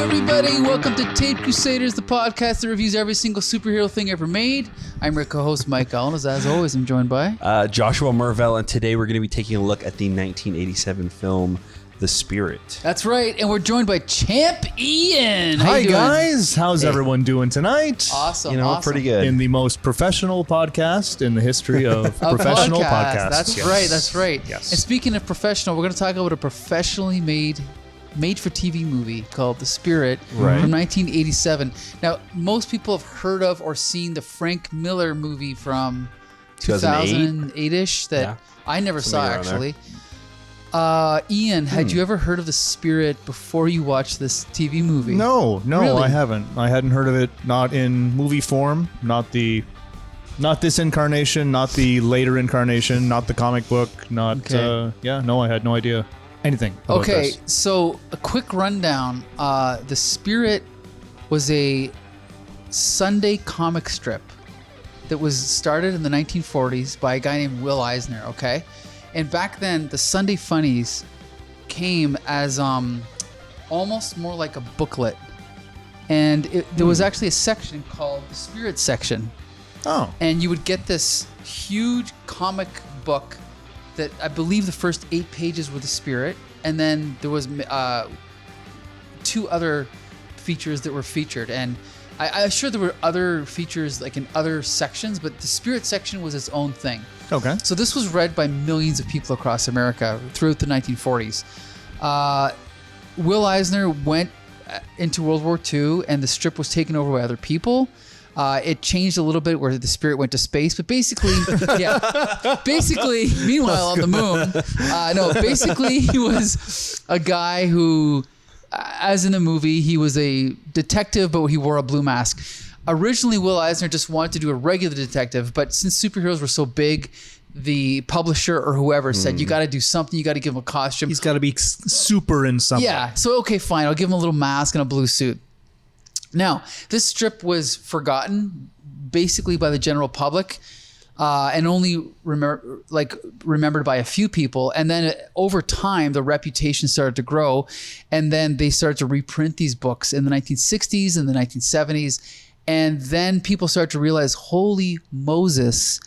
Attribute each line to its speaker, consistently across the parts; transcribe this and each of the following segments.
Speaker 1: everybody. Welcome to Taped Crusaders, the podcast that reviews every single superhero thing ever made. I'm your co-host, Mike Collins. As always, I'm joined by...
Speaker 2: Joshua Mervell, and today we're going to be taking a look at the 1987 film, The Spirit.
Speaker 1: That's right, and we're joined by Champ Ian. How
Speaker 3: Hi,
Speaker 1: you doing?
Speaker 3: guys. How's everyone doing tonight?
Speaker 1: Awesome,
Speaker 2: Awesome. Pretty good.
Speaker 3: In the most professional podcast in the history of professional podcasts.
Speaker 1: That's
Speaker 3: Yes.
Speaker 1: right, that's right.
Speaker 3: Yes.
Speaker 1: And speaking of professional, we're going to talk about a professionally made-for-TV movie called The Spirit from 1987. Now, most people have heard of or seen the Frank Miller movie from 2008-ish that I never saw, actually. Ian, had you ever heard of The Spirit before you watched this TV movie?
Speaker 3: No,
Speaker 1: Really?
Speaker 3: I haven't. I hadn't heard of it, not in movie form, not this incarnation, not the later incarnation, not the comic book, not, I had no idea anything about
Speaker 1: Okay,
Speaker 3: this.
Speaker 1: so a quick rundown. The Spirit was a Sunday comic strip that was started in the 1940s by a guy named Will Eisner, okay? And back then, the Sunday Funnies came as almost more like a booklet. And there was actually a section called the Spirit section.
Speaker 3: Oh.
Speaker 1: And you would get this huge comic book that I believe the first 8 pages were the Spirit, and then there was 2 other features that were featured. And I'm sure there were other features like in other sections, but the Spirit section was its own thing.
Speaker 3: Okay.
Speaker 1: So this was read by millions of people across America throughout the 1940s. Will Eisner went into World War II, and the strip was taken over by other people. It changed a little bit where the Spirit went to space, but basically, meanwhile on the moon, basically he was a guy who, as in the movie, he was a detective, but he wore a blue mask. Originally, Will Eisner just wanted to do a regular detective, but since superheroes were so big, the publisher or whoever said, you got to do something, you got to give him a costume.
Speaker 3: He's got to be super in something.
Speaker 1: Yeah, so okay, fine, I'll give him a little mask and a blue suit. Now, this strip was forgotten basically by the general public and only remembered by a few people. And then over time, the reputation started to grow. And then they started to reprint these books in the 1960s and the 1970s. And then people started to realize, holy Moses,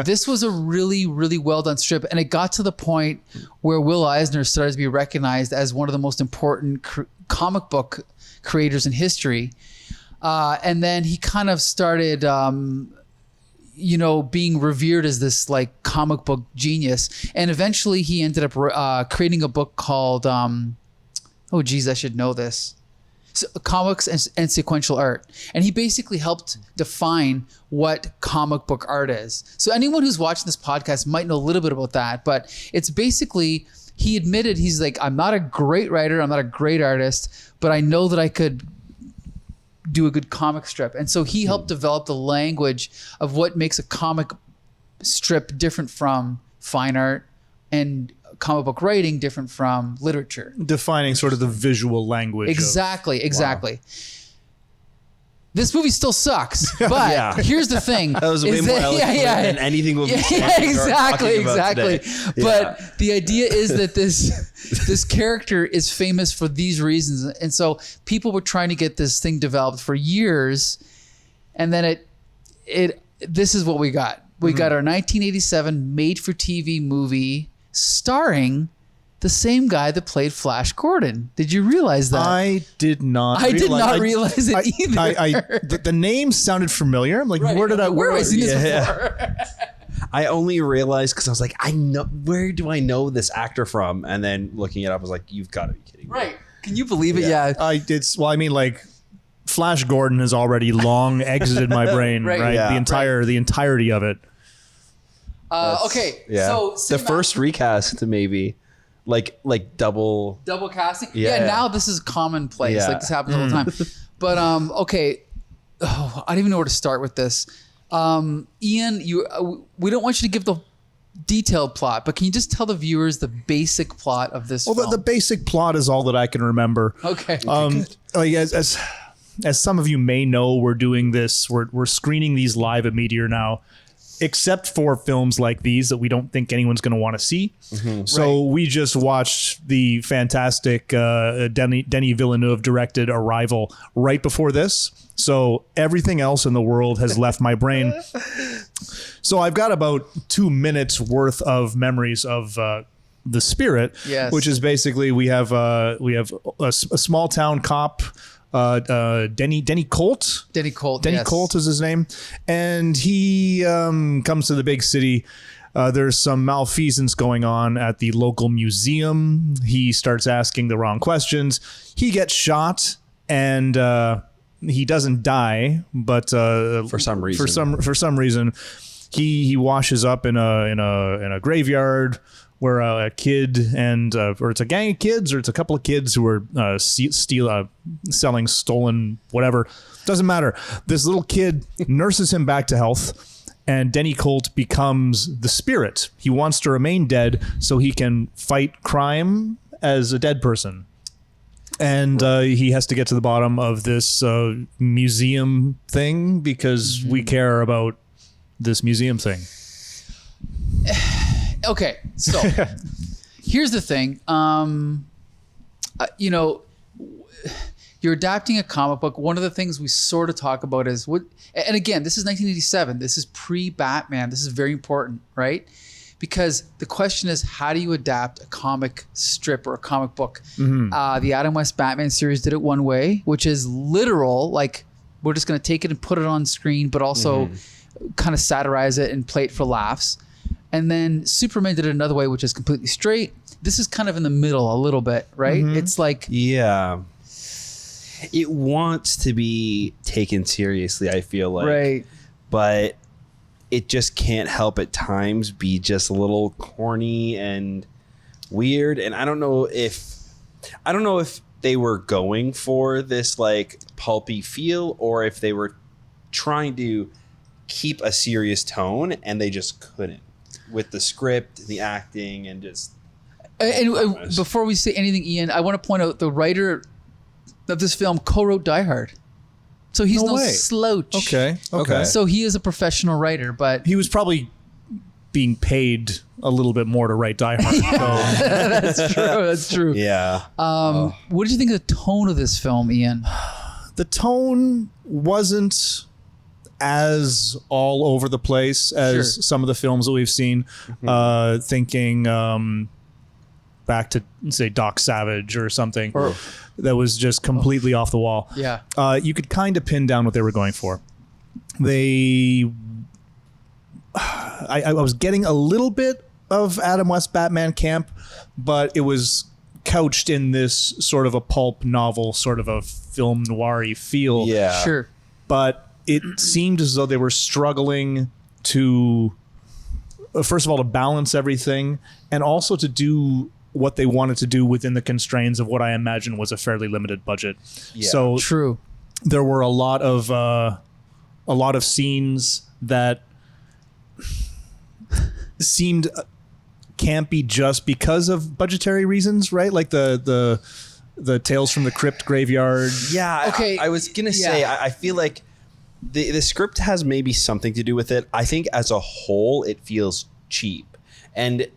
Speaker 1: this was a really, really well done strip. And it got to the point where Will Eisner started to be recognized as one of the most important comic book creators in history. And then he kind of started, being revered as this like comic book genius. And eventually he ended up creating a book called, I should know this. So, comics and sequential art. And he basically helped define what comic book art is. So anyone who's watching this podcast might know a little bit about that, but it's basically, he admitted, he's like, I'm not a great writer, I'm not a great artist, but I know that I could do a good comic strip. And so he helped develop the language of what makes a comic strip different from fine art and comic book writing different from literature.
Speaker 3: Defining sort of the visual language.
Speaker 1: Exactly. Wow. This movie still sucks, but here's the thing.
Speaker 2: That was way more eloquent than anything we'll be
Speaker 1: exactly.
Speaker 2: today.
Speaker 1: But the idea is that this character is famous for these reasons. And so people were trying to get this thing developed for years. And then this is what we got. We got our 1987 made-for-TV movie starring the same guy that played Flash Gordon. Did you realize that?
Speaker 3: I did not.
Speaker 1: I did not realize it either.
Speaker 3: The name sounded familiar. I'm like,
Speaker 1: Right.
Speaker 3: where have
Speaker 1: I seen this before?
Speaker 2: I only realized because I was like, where do I know this actor from? And then looking it up, I was like, you've got to be kidding me.
Speaker 1: Right. Can you believe it? Yeah.
Speaker 3: Flash Gordon has already long exited my brain, right?
Speaker 2: Yeah.
Speaker 3: The entirety of it.
Speaker 1: Okay.
Speaker 2: Yeah.
Speaker 1: So
Speaker 2: the first recast, maybe. Like double
Speaker 1: casting.
Speaker 2: Yeah.
Speaker 1: Now this is commonplace.
Speaker 2: Yeah.
Speaker 1: Like this happens all the time. But okay. I don't even know where to start with this. Ian, we don't want you to give the detailed plot, but can you just tell the viewers the basic plot of this film?
Speaker 3: The basic plot is all that I can remember.
Speaker 1: Okay.
Speaker 3: As some of you may know, we're doing this. We're screening these live at Meteor now. except for films like these that we don't think anyone's going to want to see. So we just watched the fantastic Denis Villeneuve directed Arrival right before this. So everything else in the world has left my brain. So I've got about 2 minutes worth of memories of The Spirit, which is basically we have a small town cop, Denny Colt.
Speaker 1: Denny Colt.
Speaker 3: Denny Colt is his name, and he comes to the big city. There's some malfeasance going on at the local museum. He starts asking the wrong questions. He gets shot, and he doesn't die, but
Speaker 2: For some reason,
Speaker 3: he washes up in a graveyard where a kid and or it's a gang of kids or it's a couple of kids who are selling stolen whatever. Doesn't matter. This little kid nurses him back to health, and Denny Colt becomes the spirit. He wants to remain dead so he can fight crime as a dead person. And he has to get to the bottom of this museum thing because we care about this museum thing.
Speaker 1: Okay, so here's the thing. You're adapting a comic book. One of the things we sort of talk about is what, and again, this is 1987. This is pre-Batman. This is very important, right? Because the question is, how do you adapt a comic strip or a comic book? The Adam West Batman series did it one way, which is literal, like we're just going to take it and put it on screen, but also kind of satirize it and play it for laughs. And then Superman did it another way, which is completely straight. This is kind of in the middle a little bit, right? It's like...
Speaker 2: Yeah. It wants to be taken seriously, I feel like.
Speaker 1: Right.
Speaker 2: But it just can't help at times be just a little corny and weird. And I don't know if they were going for this like pulpy feel or if they were trying to keep a serious tone and they just couldn't with the script, the acting, and just...
Speaker 1: And before we say anything, Ian, I want to point out the writer of this film co-wrote Die Hard. So he's no slouch.
Speaker 3: Okay.
Speaker 1: So he is a professional writer, but...
Speaker 3: He was probably being paid a little bit more to write Die Hard. So.
Speaker 1: That's true.
Speaker 2: Yeah.
Speaker 1: What did you think of the tone of this film, Ian?
Speaker 3: The tone wasn't as all over the place as some of the films that we've seen. Thinking back to, say, Doc Savage or something that was just completely off the wall.
Speaker 1: Yeah.
Speaker 3: You could kind of pin down what they were going for. I was getting a little bit of Adam West Batman camp, but it was couched in this sort of a pulp novel, sort of a film noir-y feel.
Speaker 2: Yeah.
Speaker 1: Sure.
Speaker 3: But it seemed as though they were struggling to, first of all, to balance everything and also to do what they wanted to do within the constraints of what I imagine was a fairly limited budget.
Speaker 2: Yeah.
Speaker 3: So
Speaker 1: True.
Speaker 3: There were a lot of scenes that seemed campy just because of budgetary reasons, right? Like the Tales from the Crypt graveyard.
Speaker 2: Yeah.
Speaker 1: Okay.
Speaker 2: I was gonna say I feel like the script has maybe something to do with it. I think as a whole it feels cheap, and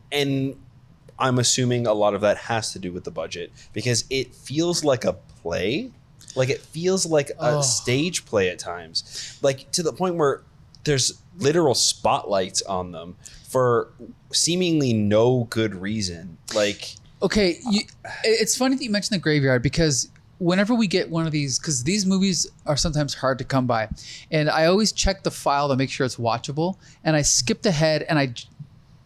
Speaker 2: I'm assuming a lot of that has to do with the budget because it feels like a play, like it feels like a stage play at times, like to the point where there's literal spotlights on them for seemingly no good reason. Like,
Speaker 1: okay, it's funny that you mentioned the graveyard because whenever we get one of these, because these movies are sometimes hard to come by, and I always check the file to make sure it's watchable, and I skipped ahead and I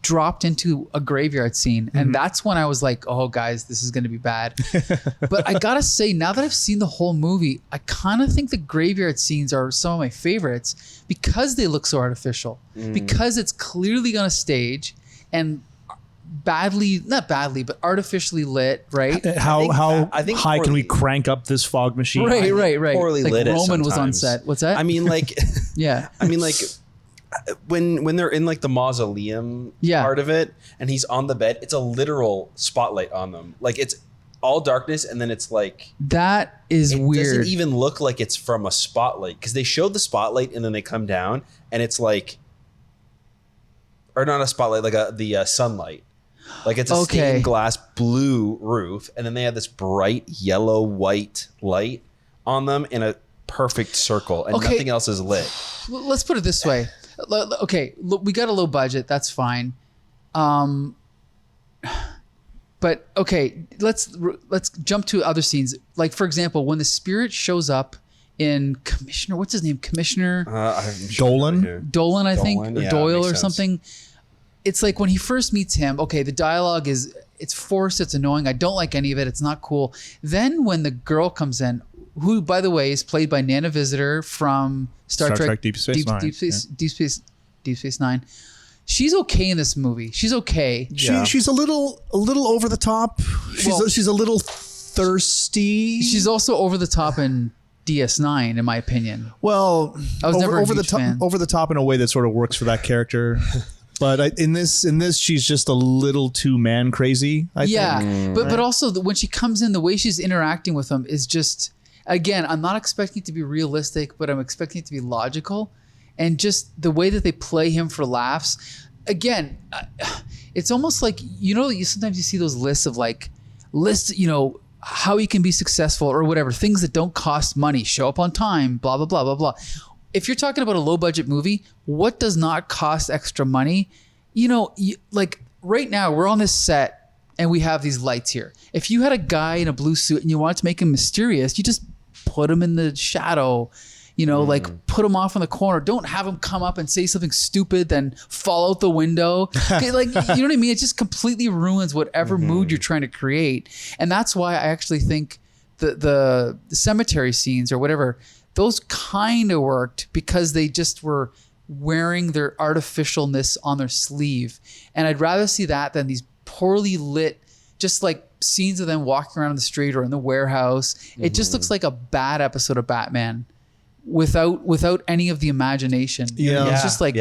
Speaker 1: dropped into a graveyard scene, and that's when I was like, oh guys, this is going to be bad. But I gotta say, now that I've seen the whole movie, I kind of think the graveyard scenes are some of my favorites because they look so artificial, because it's clearly on a stage and not badly, but artificially lit, right?
Speaker 3: How
Speaker 2: I think
Speaker 3: high can we crank up this fog machine?
Speaker 1: Right.
Speaker 2: Poorly
Speaker 1: like
Speaker 2: lit
Speaker 1: Roman was on
Speaker 2: sometimes.
Speaker 1: set. What's that?
Speaker 2: I mean, like,
Speaker 1: yeah.
Speaker 2: I mean, like, when they're in like the mausoleum part of it, and he's on the bed, it's a literal spotlight on them. Like it's all darkness, and then it's like
Speaker 1: that is weird.
Speaker 2: It doesn't even look like it's from a spotlight because they showed the spotlight, and then they come down, and it's like or not a spotlight, like the sunlight. Like it's a stained glass blue roof, and then they have this bright yellow white light on them in a perfect circle, and nothing else is lit.
Speaker 1: Let's put it this way. Okay, look, we got a low budget. That's fine. But okay, let's jump to other scenes. Like for example, when the spirit shows up in Commissioner, what's his name? Commissioner Dolan, I think, or Doyle or something. It's like when he first meets him. Okay, the dialogue it's forced. It's annoying. I don't like any of it. It's not cool. Then when the girl comes in, who by the way is played by Nana Visitor from Star Trek Deep Space Nine. She's okay in this movie. She's okay.
Speaker 3: She's a little over the top. She's a little thirsty.
Speaker 1: She's also over the top in DS9, in my opinion.
Speaker 3: Well,
Speaker 1: I was never
Speaker 3: over the top in a way that sort of works for that character. But in this, she's just a little too man crazy. I think.
Speaker 1: But also when she comes in, the way she's interacting with him is just, again, I'm not expecting it to be realistic, but I'm expecting it to be logical. And just the way that they play him for laughs, again, it's almost like, sometimes you see those lists of how you can be successful or whatever, things that don't cost money, show up on time, blah, blah, blah, blah, blah. If you're talking about a low budget movie, what does not cost extra money? Like right now we're on this set and we have these lights here. If you had a guy in a blue suit and you wanted to make him mysterious, you just put him in the shadow. Like put him off in the corner. Don't have him come up and say something stupid, then fall out the window. Like, you know what I mean? It just completely ruins whatever mood you're trying to create. And that's why I actually think the cemetery scenes or whatever, those kind of worked because they just were wearing their artificialness on their sleeve. And I'd rather see that than these poorly lit, just like scenes of them walking around the street or in the warehouse. It just looks like a bad episode of Batman. Without any of the imagination. It's just like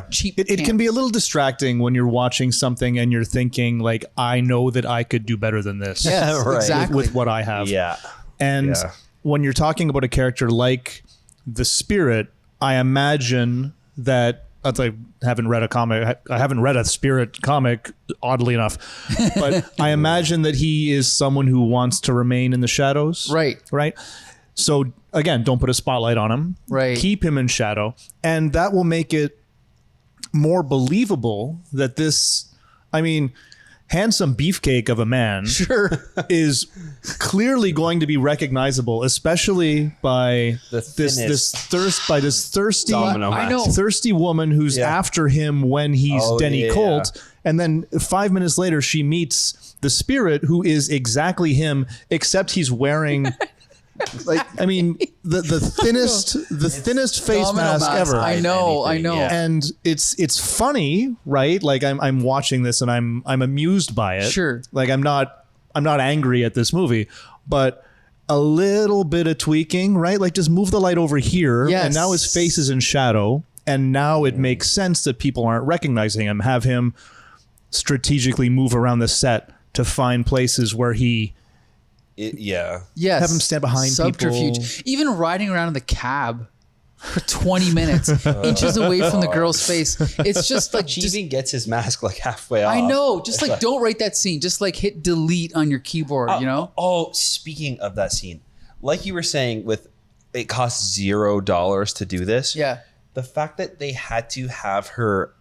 Speaker 1: cheap.
Speaker 3: It can be a little distracting when you're watching something and you're thinking like, I know that I could do better than this.
Speaker 1: Yes, right. Exactly.
Speaker 3: With what I have. And when you're talking about a character like the Spirit, I imagine that I haven't read a comic. I haven't read a Spirit comic, oddly enough, but I imagine that he is someone who wants to remain in the shadows.
Speaker 1: Right.
Speaker 3: So again, don't put a spotlight on him.
Speaker 1: Right.
Speaker 3: Keep him in shadow. And that will make it more believable that this, handsome beefcake of a man is clearly going to be recognizable, especially by this thirsty woman who's after him when he's Denny Colt. And then 5 minutes later, she meets the Spirit, who is exactly him, except he's wearing the thinnest face mask ever.
Speaker 1: I know.
Speaker 3: And it's funny, right? Like I'm watching this and I'm amused by it.
Speaker 1: Sure.
Speaker 3: Like I'm not angry at this movie, but a little bit of tweaking, right? Like just move the light over here, and now his face is in shadow, and now it makes sense that people aren't recognizing him. Have him strategically move around the set to find places where he.
Speaker 1: Yes.
Speaker 3: Have him stand behind
Speaker 1: subterfuge. People. Even riding around in the cab for 20 minutes, inches away from the girl's face. It's just like
Speaker 2: she even gets his mask like halfway off.
Speaker 1: I know. Just like don't write that scene. Just like hit delete on your keyboard.
Speaker 2: Oh, speaking of that scene, like you were saying, with it costs $0 to do this.
Speaker 1: Yeah.
Speaker 2: The fact that they had to have her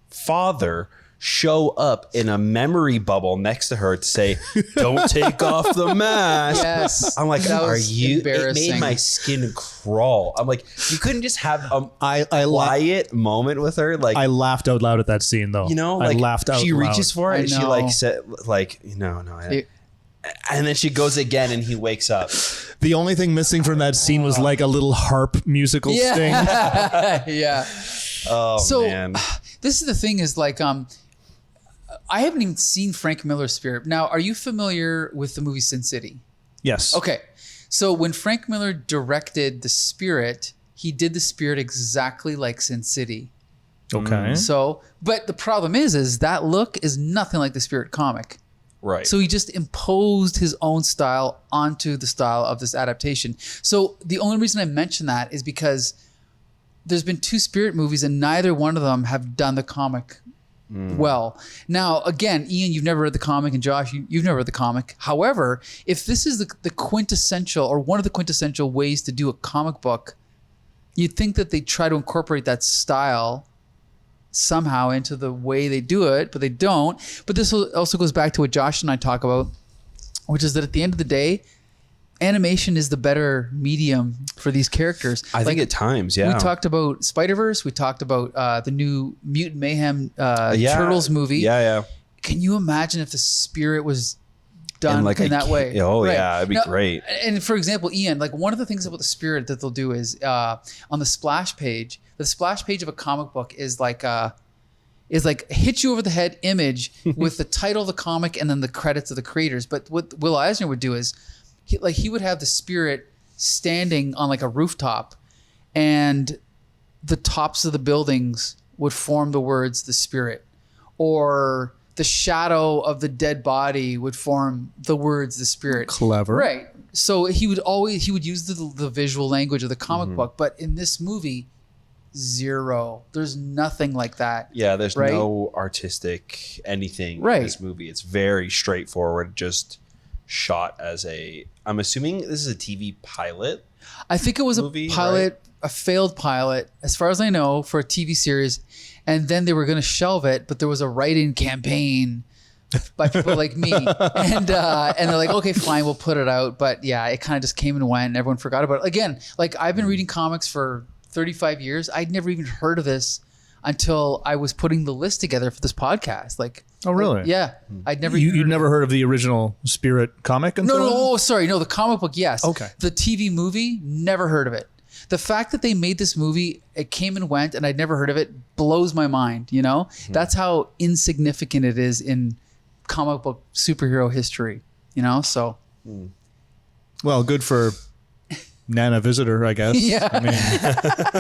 Speaker 2: father show up in a memory bubble next to her to say, "Don't take off the mask."
Speaker 1: Yes,
Speaker 2: I'm like, "Are you?" It made my skin crawl. I'm like, you couldn't just have a quiet moment with her. Like,
Speaker 3: I laughed out loud at that scene, though.
Speaker 2: I
Speaker 3: laughed out.
Speaker 2: She
Speaker 3: loud.
Speaker 2: reaches for it, and she said, no. And then she goes again, and he wakes up.
Speaker 3: The only thing missing from that scene was like a little harp musical sting.
Speaker 1: Yeah.
Speaker 2: Oh man.
Speaker 1: This is the thing is like I haven't even seen Frank Miller's Spirit. Now, are you familiar with the movie Sin City?
Speaker 3: Yes.
Speaker 1: Okay. So when Frank Miller directed The Spirit, he did The Spirit exactly like Sin City.
Speaker 3: Okay.
Speaker 1: So, but the problem is that look is nothing like the Spirit comic.
Speaker 2: Right.
Speaker 1: So he just imposed his own style onto the style of this adaptation. So the only reason I mention that is because there's been 2 Spirit movies and neither one of them have done the comic well. Now, again, Ian, you've never read the comic, and Josh, you've never read the comic. However, if this is the quintessential or one of the quintessential ways to do a comic book, you'd think that they try to incorporate that style somehow into the way they do it, but they don't. But this also goes back to what Josh and I talk about, which is that at the end of the day, animation is the better medium for these characters.
Speaker 2: I think at times, yeah.
Speaker 1: We talked about Spider-Verse. We talked about the new Mutant Mayhem Turtles movie.
Speaker 2: Yeah.
Speaker 1: Can you imagine if the spirit was done
Speaker 2: like
Speaker 1: in that way?
Speaker 2: Oh, yeah. It'd be great.
Speaker 1: And for example, Ian, like one of the things about the spirit that they'll do is on the splash page of a comic book is like hit you over the head image with the title of the comic and then the credits of the creators. But what Will Eisner would do is he would have the spirit standing on like a rooftop, and the tops of the buildings would form the words "the spirit," or the shadow of the dead body would form the words "the spirit."
Speaker 3: Clever,
Speaker 1: right? So he would use the visual language of the comic book, but in this movie, zero. There's nothing like that.
Speaker 2: Yeah, there's no artistic anything in this movie. It's very straightforward, just shot as I'm assuming this is a TV pilot.
Speaker 1: I think it was
Speaker 2: movie,
Speaker 1: a pilot, a failed pilot, as far as I know, for a TV series. And then they were going to shelve it, but there was a write-in campaign by people like me. And they're like, okay, fine, we'll put it out. But yeah, it kind of just came and went and everyone forgot about it. Again, like I've been reading comics for 35 years. I'd never even heard of this until I was putting the list together for this podcast. Like,
Speaker 3: oh really?
Speaker 1: Yeah, I'd never.
Speaker 3: You'd never heard of the original Spirit comic until?
Speaker 1: No. Oh, sorry. No, the comic book. Yes.
Speaker 3: Okay.
Speaker 1: The TV movie. Never heard of it. The fact that they made this movie, it came and went, and I'd never heard of it, blows my mind. You know, that's how insignificant it is in comic book superhero history. You know, so.
Speaker 3: Well, good for Nana Visitor, I guess.
Speaker 1: Yeah.
Speaker 3: I mean,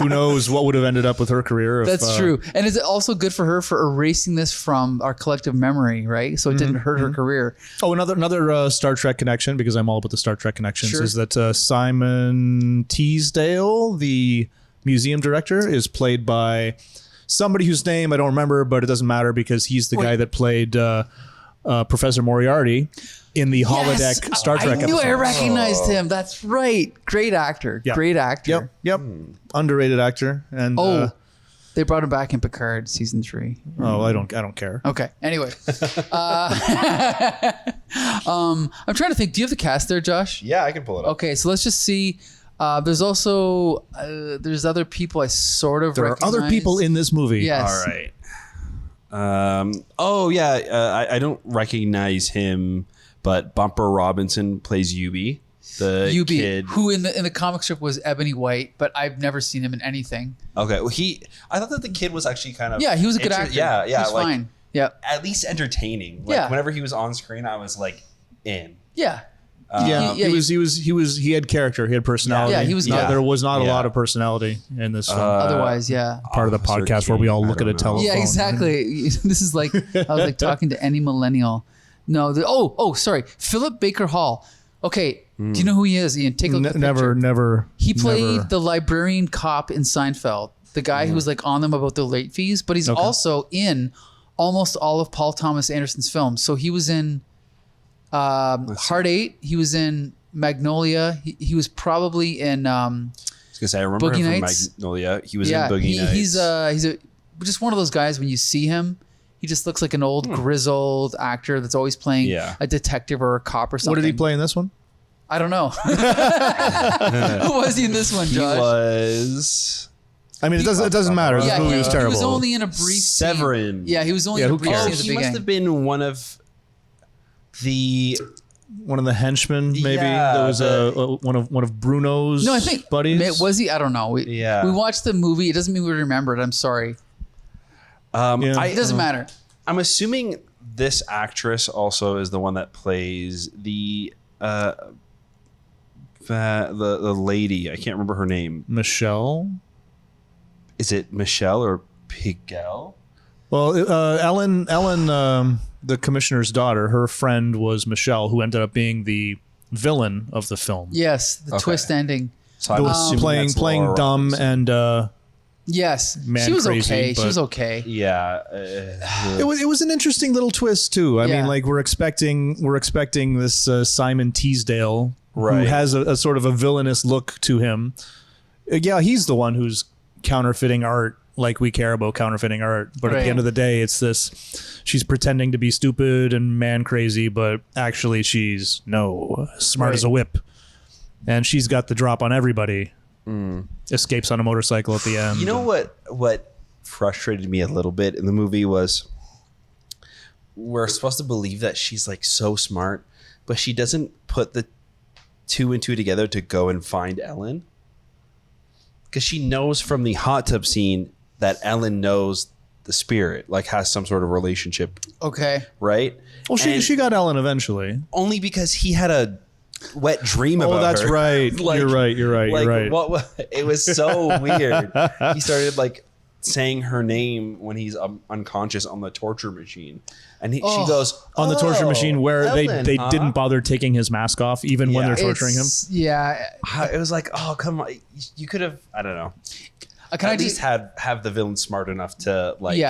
Speaker 3: who knows what would have ended up with her career.
Speaker 1: That's true. And is it also good for her for erasing this from our collective memory, right? So it didn't hurt her career.
Speaker 3: Oh, another Star Trek connection, because I'm all about the Star Trek connections, is that Simon Teasdale, the museum director, is played by somebody whose name I don't remember, but it doesn't matter because he's the guy that played Professor Moriarty in the holodeck Star Trek
Speaker 1: I knew
Speaker 3: episode.
Speaker 1: I recognized him. That's right. Great actor.
Speaker 3: Yep.
Speaker 1: Great actor.
Speaker 3: Yep. Underrated actor. And
Speaker 1: they brought him back in Picard season 3.
Speaker 3: I don't care.
Speaker 1: Okay. Anyway, I'm trying to think. Do you have the cast there, Josh?
Speaker 2: Yeah, I can pull it up.
Speaker 1: Okay, so let's just see. There's also there's other people I sort of
Speaker 3: There
Speaker 1: recognize.
Speaker 3: are other people in this movie.
Speaker 1: Yes.
Speaker 2: All right. I don't recognize him, but Bumper Robinson plays Yubi, the
Speaker 1: Yubi,
Speaker 2: kid
Speaker 1: who in the comic strip was Ebony White, but I've never seen him in anything.
Speaker 2: Okay, well I thought that the kid was actually kind of
Speaker 1: He was a good actor.
Speaker 2: Yeah,
Speaker 1: He's
Speaker 2: like,
Speaker 1: fine. Yeah,
Speaker 2: at least entertaining. Like whenever he was on screen, I was like in.
Speaker 1: yeah.
Speaker 3: He had character. He had personality.
Speaker 1: Yeah, he was good.
Speaker 3: There was not a lot of personality in this film.
Speaker 1: Otherwise, yeah.
Speaker 3: Part of the podcast where we all look at a telephone.
Speaker 1: Yeah, exactly. This is like I was like talking to any millennial. No, sorry, Philip Baker Hall. Okay, do you know who he is, Ian? Take a look at the picture.
Speaker 3: Never.
Speaker 1: He played the librarian cop in Seinfeld, the guy who was like on them about the late fees, but he's also in almost all of Paul Thomas Anderson's films. So he was in Heart 8. He was in Magnolia. He was probably in. I
Speaker 2: was gonna say I remember
Speaker 1: Boogie
Speaker 2: him
Speaker 1: Nights.
Speaker 2: from Magnolia. He was in Boogie Nights.
Speaker 1: He's just one of those guys. When you see him, he just looks like an old grizzled actor that's always playing a detective or a cop or something.
Speaker 3: What did he play in this one?
Speaker 1: I don't know. Who was he in this one, Josh?
Speaker 2: He was.
Speaker 3: I mean, it doesn't matter. This movie was terrible.
Speaker 1: He was only in a brief
Speaker 2: Severin.
Speaker 1: scene. Yeah, he was only in a brief scene at the
Speaker 2: He
Speaker 1: beginning.
Speaker 2: must have been one of the
Speaker 3: henchmen, maybe.
Speaker 2: Yeah,
Speaker 3: there was one of Bruno's
Speaker 1: No, I think
Speaker 3: buddies.
Speaker 1: Was he? I don't know. We watched the movie. It doesn't mean we remember it. I'm sorry. It doesn't matter.
Speaker 2: I'm assuming this actress also is the one that plays the lady. I can't remember her name.
Speaker 3: Michelle.
Speaker 2: Is it Michelle or Pigel?
Speaker 3: Well, Ellen, the commissioner's daughter, her friend was Michelle, who ended up being the villain of the film.
Speaker 1: Yes, the twist ending.
Speaker 2: So I'm assuming that's
Speaker 3: playing
Speaker 2: Laura
Speaker 3: dumb
Speaker 2: Robinson.
Speaker 3: and
Speaker 1: Yes,
Speaker 3: Man
Speaker 1: she was
Speaker 3: crazy,
Speaker 1: okay. She
Speaker 3: but-
Speaker 1: was okay.
Speaker 2: Yeah.
Speaker 3: It was an interesting little twist too. I
Speaker 1: Yeah.
Speaker 3: mean, like we're expecting this Simon Teasdale
Speaker 2: Right.
Speaker 3: who has a sort of a villainous look to him. Yeah, he's the one who's counterfeiting art. Like we care about counterfeiting art, but at
Speaker 1: Right.
Speaker 3: the end of the day, it's this: she's pretending to be stupid and man crazy, but actually she's smart as a whip, and she's got the drop on everybody. Escapes on a motorcycle at the end.
Speaker 2: You know what frustrated me a little bit in the movie was we're supposed to believe that she's like so smart, but she doesn't put the 2 and 2 together to go and find Ellen. Because she knows from the hot tub scene that Ellen knows the spirit, like has some sort of relationship,
Speaker 1: Okay.
Speaker 2: right?
Speaker 3: Well,
Speaker 2: And
Speaker 3: she got Ellen eventually.
Speaker 2: only because he had a wet dream about her.
Speaker 3: Oh, that's right.
Speaker 2: Like-
Speaker 3: You're right.
Speaker 2: Like,
Speaker 3: You're right.
Speaker 2: it was so weird. He started like saying her name when he's unconscious on the torture machine, and she goes
Speaker 3: On the torture machine where
Speaker 2: Ellen,
Speaker 3: they
Speaker 2: huh?"
Speaker 3: didn't bother taking his mask off even when
Speaker 2: Yeah.
Speaker 3: they're torturing him.
Speaker 1: Yeah.
Speaker 2: It was like, oh come on, you could have, I don't know,
Speaker 1: Can I
Speaker 2: at least
Speaker 1: just
Speaker 2: have the villain smart enough to like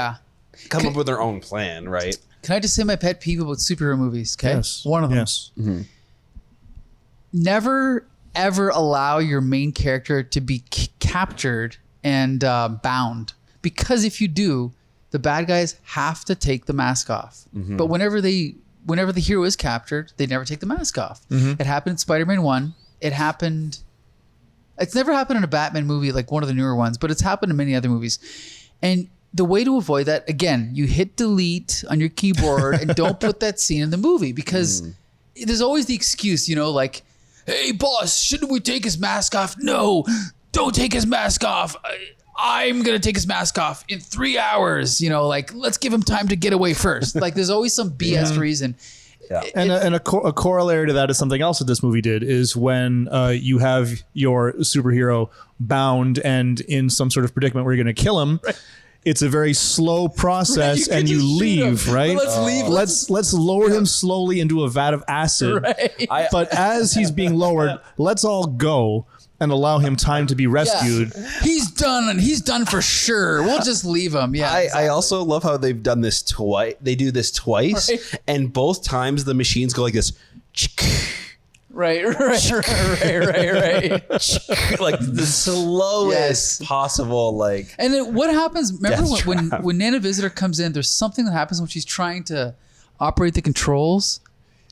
Speaker 2: come
Speaker 1: Can-
Speaker 2: up with their own plan, right?
Speaker 1: Can I just say my pet peeve about superhero movies? Okay.
Speaker 3: Yes.
Speaker 1: One of them.
Speaker 3: Yes.
Speaker 1: Never ever allow your main character to be captured and bound, because if you do, the bad guys have to take the mask off. But whenever the hero is captured, they never take the mask off. It happened in Spider-Man 1. It's never happened in a Batman movie, like one of the newer ones, but it's happened in many other movies. And the way to avoid that, again, you hit delete on your keyboard and don't put that scene in the movie, because there's always the excuse, like, hey, boss, shouldn't we take his mask off? No, don't take his mask off. I'm going to take his mask off in 3 hours. Like, let's give him time to get away first. Like, there's always some BS reason.
Speaker 2: Yeah.
Speaker 3: And a corollary to that is something else that this movie did is when you have your superhero bound and in some sort of predicament where you're going to kill him. Right. It's a very slow process,
Speaker 1: Right,
Speaker 3: and
Speaker 1: you
Speaker 3: you
Speaker 1: could just shoot
Speaker 3: leave.
Speaker 1: him.
Speaker 3: Right?
Speaker 1: Let's leave.
Speaker 3: Let's lower him slowly into a vat of acid.
Speaker 1: Right.
Speaker 3: But as he's being lowered, let's all go and allow him time to be rescued.
Speaker 1: He's done, and he's done for sure. We'll just leave him. Yeah.
Speaker 2: I also love how they've done this twice. They do this twice,
Speaker 1: Right.
Speaker 2: and both times the machines go like this.
Speaker 1: Right. Like
Speaker 2: the slowest
Speaker 1: Yes.
Speaker 2: possible, like
Speaker 1: And what happens? Remember
Speaker 2: Death
Speaker 1: when
Speaker 2: trap.
Speaker 1: Nana Visitor comes in? There's something that happens when she's trying to operate the controls,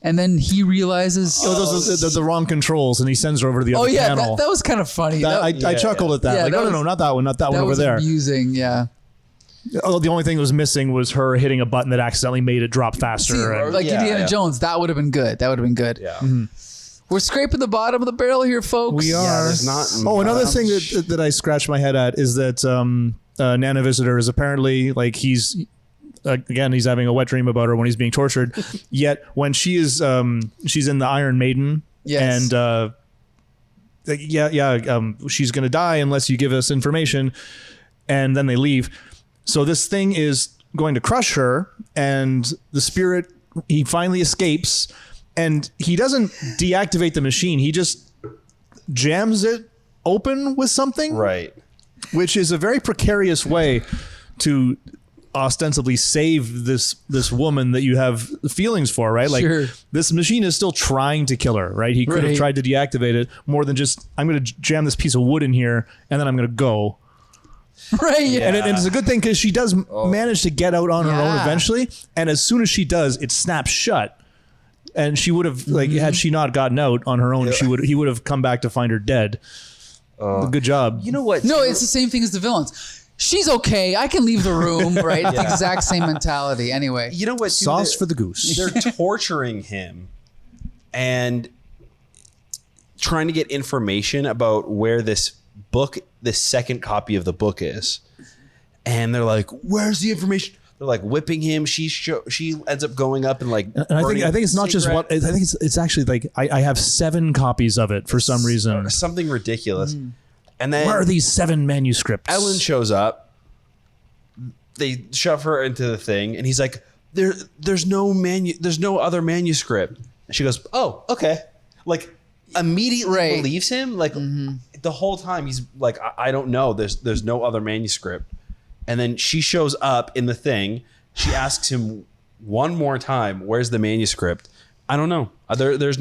Speaker 1: and then he realizes.
Speaker 3: Those are the wrong controls, and he sends her over to the
Speaker 1: Oh
Speaker 3: other
Speaker 1: yeah,
Speaker 3: panel.
Speaker 1: that was kind of funny.
Speaker 3: I chuckled at that.
Speaker 1: Yeah,
Speaker 3: Like,
Speaker 1: that
Speaker 3: no,
Speaker 1: was-
Speaker 3: not that one, not that one
Speaker 1: that
Speaker 3: over
Speaker 1: was
Speaker 3: there.
Speaker 1: amusing. Yeah.
Speaker 3: Oh, the only thing that was missing was her hitting a button that accidentally made it drop faster.
Speaker 1: See,
Speaker 3: and-
Speaker 1: like
Speaker 2: Yeah,
Speaker 1: Indiana
Speaker 2: yeah.
Speaker 1: Jones, that would have been good. That would have been good.
Speaker 2: yeah.
Speaker 1: We're scraping the bottom of the barrel here, folks.
Speaker 3: We are.
Speaker 2: there's not
Speaker 3: Another
Speaker 2: much.
Speaker 3: thing that I scratched my head at is that Nana Visitor is apparently like he's having a wet dream about her when he's being tortured. Yet when she is she's in the Iron Maiden,
Speaker 1: Yes.
Speaker 3: and she's gonna die unless you give us information, and then they leave. So this thing is going to crush her, and the spirit, he finally escapes. And he doesn't deactivate the machine. He just jams it open with something,
Speaker 2: Right.
Speaker 3: which is a very precarious way to ostensibly save this woman that you have feelings for, right? Like
Speaker 1: Sure.
Speaker 3: this machine is still trying to kill her, right? He could have
Speaker 1: Right.
Speaker 3: tried to deactivate it more than just, I'm going to jam this piece of wood in here and then I'm going to go.
Speaker 1: Right. Yeah.
Speaker 3: And it's a good thing because she does manage to get out on her own
Speaker 1: Yeah.
Speaker 3: eventually. And as soon as she does, it snaps shut. And she would have, like, had she not gotten out on her own, he would have come back to find her dead. Good job.
Speaker 2: You know what?
Speaker 1: No, it's the same thing as the villains. She's okay. I can leave the room. Right. The exact same mentality. Anyway.
Speaker 2: You know what? too?
Speaker 3: Sauce
Speaker 2: They're-
Speaker 3: for the goose.
Speaker 2: They're torturing him and trying to get information about where this second copy of the book is. And they're like, "Where's the information?" They're like whipping him. She ends up going up and like.
Speaker 3: And I think it's not just
Speaker 2: cigarette.
Speaker 3: what I think it's actually like I have 7 copies of it for some reason.
Speaker 2: Something ridiculous. And then
Speaker 3: Where are these 7 manuscripts?
Speaker 2: Ellen shows up. They shove her into the thing, and he's like, "There's no other manuscript." And she goes, "Oh, okay." Like immediately
Speaker 1: Right.
Speaker 2: believes him. Like the whole time he's like, I don't know. There's no other manuscript. And then she shows up in the thing. She asks him one more time, "Where's the manuscript?" I don't know. There's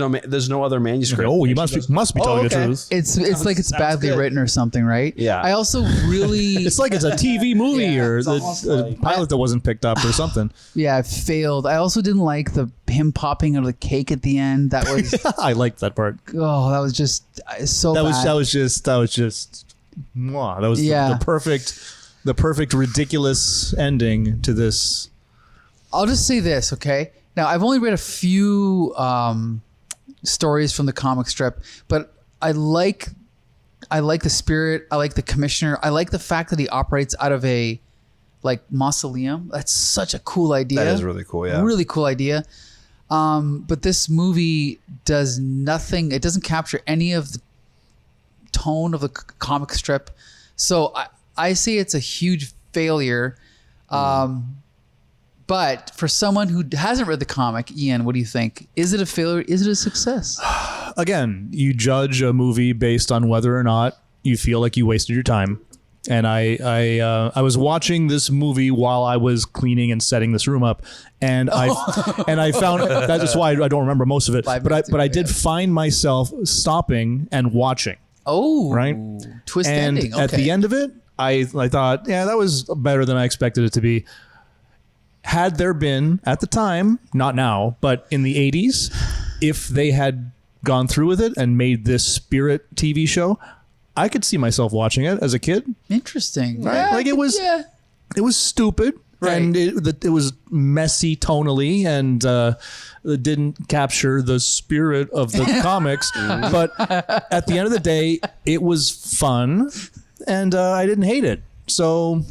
Speaker 2: no other manuscript.
Speaker 3: Oh, you
Speaker 2: And
Speaker 3: must
Speaker 2: she
Speaker 3: be,
Speaker 2: goes,
Speaker 3: must be telling the
Speaker 2: okay.
Speaker 3: truth.
Speaker 1: It's like it's
Speaker 2: Sounds
Speaker 1: badly
Speaker 2: good.
Speaker 1: written or something, right?
Speaker 2: Yeah.
Speaker 1: I also really
Speaker 3: It's like it's a TV movie
Speaker 1: Yeah,
Speaker 3: or
Speaker 2: it's
Speaker 3: the
Speaker 2: almost
Speaker 3: a
Speaker 2: like-
Speaker 3: pilot that wasn't picked up or something.
Speaker 1: it failed. I also didn't like him popping out of the cake at the end. That was
Speaker 3: I liked that part.
Speaker 1: that was just so
Speaker 3: That
Speaker 1: bad.
Speaker 3: was just mwah. That was
Speaker 1: Yeah.
Speaker 3: the perfect ridiculous ending to this.
Speaker 1: I'll just say this, okay? Now, I've only read a few stories from the comic strip, but I like the spirit. I like the commissioner. I like the fact that he operates out of a mausoleum. That's such a cool idea.
Speaker 2: That is really cool. Yeah.
Speaker 1: Really cool idea. But this movie does nothing. It doesn't capture any of the tone of the comic strip. So I say it's a huge failure. But for someone who hasn't read the comic, Ian, what do you think? Is it a failure? Is it a success?
Speaker 3: Again, you judge a movie based on whether or not you feel like you wasted your time. And I was watching this movie while I was cleaning and setting this room up, and I found that's why I don't remember most of it. But I did find myself stopping and watching.
Speaker 1: Oh,
Speaker 3: Right.
Speaker 1: Twist
Speaker 3: And
Speaker 1: ending.
Speaker 3: at the
Speaker 1: Okay.
Speaker 3: end of it, I thought, yeah, that was better than I expected it to be. Had there been at the time, not now, but in the 80s, if they had gone through with it and made this Spirit TV show, I could see myself watching it as a kid.
Speaker 1: Interesting.
Speaker 3: Right?
Speaker 1: Yeah,
Speaker 3: Like it was-
Speaker 1: Yeah.
Speaker 3: It was stupid.
Speaker 1: Right.
Speaker 3: And it was messy tonally and it didn't capture the spirit of the comics. But at the end of the day, it was fun and I didn't hate it. So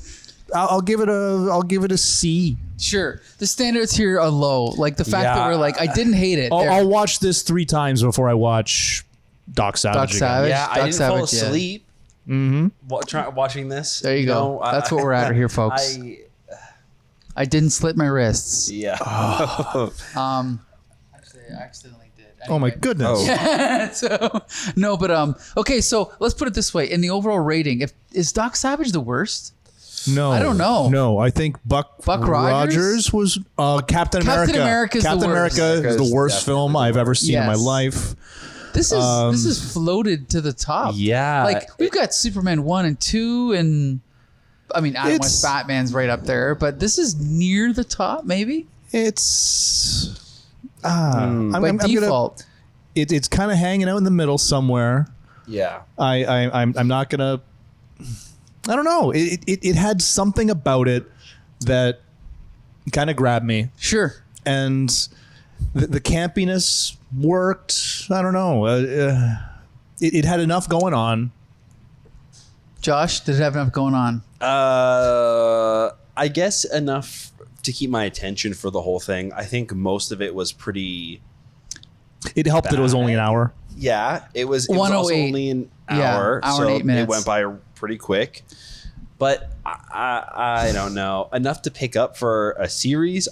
Speaker 3: I'll give it a C.
Speaker 1: Sure. The standards here are low. Like the fact that
Speaker 2: Yeah.
Speaker 1: we're like, I didn't hate it. There.
Speaker 3: I'll watch this 3 times before I watch Doc Savage.
Speaker 1: Doc
Speaker 3: again.
Speaker 1: Savage.
Speaker 2: Yeah, I
Speaker 1: Doc
Speaker 2: didn't fall
Speaker 1: Savage, yeah.
Speaker 2: asleep watching this.
Speaker 1: There you go. That's what we're at here, folks. I didn't slit my wrists.
Speaker 2: Yeah.
Speaker 1: Actually, I accidentally did.
Speaker 3: Oh my
Speaker 1: Anyway.
Speaker 3: goodness.
Speaker 1: So, no, but okay. So let's put it this way: in the overall rating, is Doc Savage the worst?
Speaker 3: No.
Speaker 1: I don't know.
Speaker 3: No, I think Buck
Speaker 1: Rogers?
Speaker 3: was Captain America.
Speaker 1: America's the
Speaker 3: Captain
Speaker 1: worst.
Speaker 3: America is the worst film I've ever seen in my
Speaker 1: Yes.
Speaker 3: life.
Speaker 1: This is floated to the top.
Speaker 2: Yeah.
Speaker 1: Like we've got Superman 1 and 2, and I mean, Adam
Speaker 3: It's-
Speaker 1: West Batman's right up there, but this is near the top, maybe
Speaker 3: It's I'm
Speaker 1: by
Speaker 3: gonna,
Speaker 1: default.
Speaker 3: it's kind of hanging out in the middle somewhere.
Speaker 2: Yeah.
Speaker 3: I'm not gonna. I don't know. It had something about it that kind of grabbed me,
Speaker 1: Sure.
Speaker 3: and the campiness worked. I don't know. It had enough going on.
Speaker 1: Josh, did it have enough going on?
Speaker 2: I guess enough to keep my attention for the whole thing. I think most of it was pretty.
Speaker 3: It helped that it was only an hour.
Speaker 2: Yeah, it was also
Speaker 1: 108.
Speaker 2: only an
Speaker 1: Yeah,
Speaker 2: hour,
Speaker 1: hour
Speaker 2: so
Speaker 1: and 8 minutes.
Speaker 2: it went by pretty quick. But I don't know, enough to pick up for a series.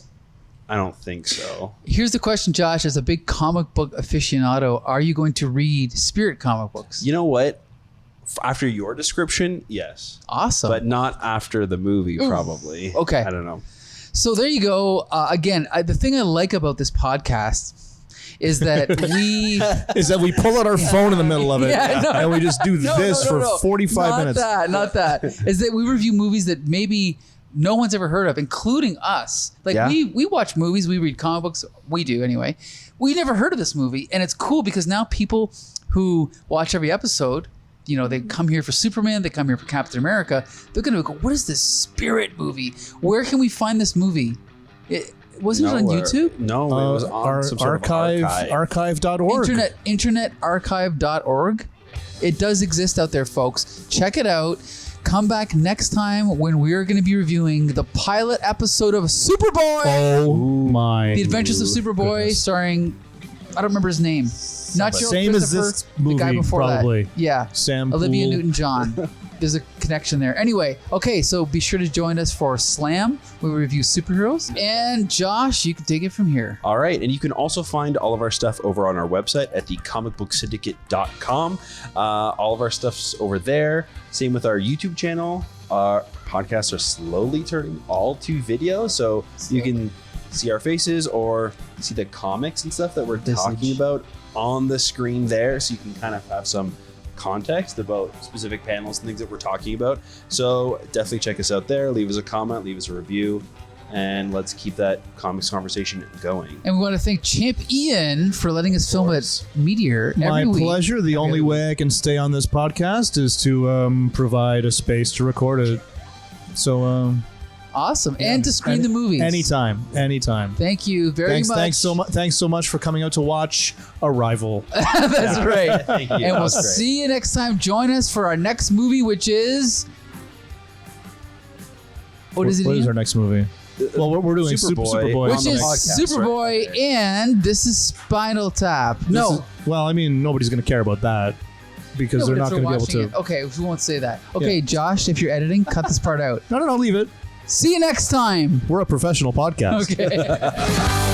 Speaker 2: I don't think so.
Speaker 1: Here's the question, Josh. As a big comic book aficionado, are you going to read Spirit comic books?
Speaker 2: You know what? After your description, yes,
Speaker 1: Awesome.
Speaker 2: but not after the movie. Probably.
Speaker 1: Okay.
Speaker 2: I don't know.
Speaker 1: So there you go. Again, the thing I like about this podcast is that we
Speaker 3: Is that we pull out our phone in the middle of it
Speaker 1: Yeah, no.
Speaker 3: and we just do this for 45 minutes.
Speaker 1: Not that. Is that we review movies that maybe no one's ever heard of, including us. Like
Speaker 2: Yeah.
Speaker 1: we watch movies, we read comic books. We do anyway. We never heard of this movie, and it's cool because now people who watch every episode, you know, they come here for Superman, they come here for Captain America. They're gonna go, what is this Spirit movie? Where can we find this movie? Wasn't it on
Speaker 2: Nowhere.
Speaker 1: YouTube?
Speaker 2: No, it was on some sort of archive.
Speaker 3: Archive.org.
Speaker 1: Internetarchive.org. It does exist out there, folks. Check it out. Come back next time when we're going to be reviewing the pilot episode of Superboy.
Speaker 3: Oh my.
Speaker 1: The Adventures of Superboy,
Speaker 3: goodness.
Speaker 1: starring, I don't remember his name. Not Joel
Speaker 3: Same as
Speaker 1: Christopher,
Speaker 3: this movie,
Speaker 1: the guy before
Speaker 3: probably.
Speaker 1: that. Yeah.
Speaker 3: Sam
Speaker 1: Olivia
Speaker 3: Poole.
Speaker 1: Newton-John. There's a connection there. Anyway, okay, so be sure to join us for Slam, where we review superheroes. And Josh, you can take it from here.
Speaker 2: All right. And you can also find all of our stuff over on our website at thecomicbooksyndicate.com. All of our stuff's over there. Same with our YouTube channel. Our podcasts are slowly turning all to video, so you can see our faces or see the comics and stuff that we're talking about on the screen there, so you can kind of have some context about specific panels and things that we're talking about. So definitely check us out there. Leave us a comment, leave us a review, and let's keep that comics conversation going.
Speaker 1: And we want to thank Champ Ian for letting us film at Meteor
Speaker 3: My
Speaker 1: every week.
Speaker 3: pleasure. The only way I can stay on this podcast is to provide a space to record it. So
Speaker 1: Awesome. And to screen the movies.
Speaker 3: Anytime.
Speaker 1: Thank you very much.
Speaker 3: Thanks so much for coming out to watch Arrival.
Speaker 1: That's right.
Speaker 2: Thank you.
Speaker 1: And
Speaker 2: That
Speaker 1: we'll
Speaker 2: was great.
Speaker 1: see you next time. Join us for our next movie, which is... What is it
Speaker 3: What is
Speaker 1: again?
Speaker 3: our next movie? Well, we're doing
Speaker 2: Superboy.
Speaker 3: Superboy.
Speaker 1: Which
Speaker 2: on the
Speaker 1: is
Speaker 2: podcast,
Speaker 1: Superboy,
Speaker 2: right?
Speaker 1: and this is Spinal Tap. No.
Speaker 3: Well, I mean, nobody's going to care about that because they're
Speaker 1: but
Speaker 3: not
Speaker 1: if
Speaker 3: going to be able
Speaker 1: watching
Speaker 3: to.
Speaker 1: it- Okay, we won't say that. Okay,
Speaker 3: Yeah.
Speaker 1: Josh, if you're editing, cut this part out.
Speaker 3: No, leave it.
Speaker 1: See you next time.
Speaker 3: We're a professional podcast.
Speaker 1: Okay.